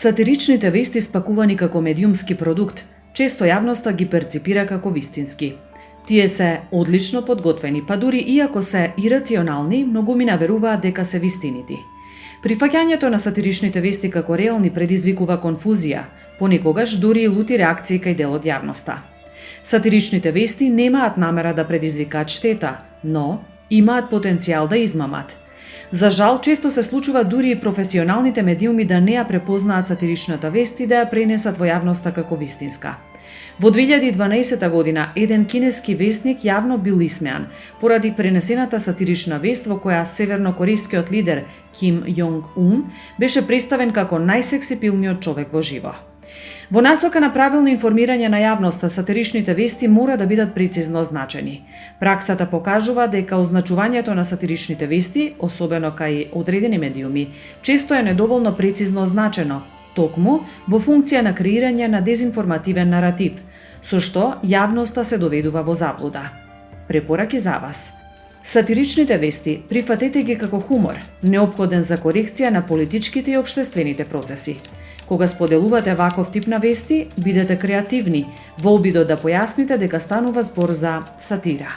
Сатиричните вести спакувани како медиумски продукт, често јавноста ги перципира како вистински. Тие се одлично подготвени, па дури иако се ирационални, многумина веруваат дека се вистинити. Прифаќањето на сатиричните вести како реални предизвикува конфузија, понекогаш дури и лути реакции кај дел од јавноста. Сатиричните вести немаат намера да предизвикаат штета, но имаат потенцијал да измамат. За жал, често се случува дури и професионалните медиуми да не ја препознаат сатиричната вест и да ја пренесат во јавноста како вистинска. Во 2012 година, еден кинески вестник јавно бил исмеан поради пренесената сатирична вест во која севернокорејскиот лидер Ким Јонг Ун беше представен како најсексипилниот човек во живо. Во насока на правилно информирање на јавноста, сатиричните вести мора да бидат прецизно означени. Праксата покажува дека означувањето на сатиричните вести, особено кај одредени медиуми, често е недоволно прецизно означено, токму во функција на креирање на дезинформативен наратив, со што јавноста се доведува во заблуда. Препораки за вас. Сатиричните вести прифатете ги како хумор, неопходен за корекција на политичките и општествените процеси. Кога споделувате ваков тип на вести, бидете креативни во обидот да појасните дека станува збор за сатира.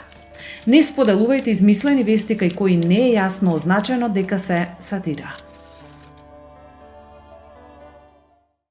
Не споделувајте измислени вести кај кои не е јасно означено дека се сатира.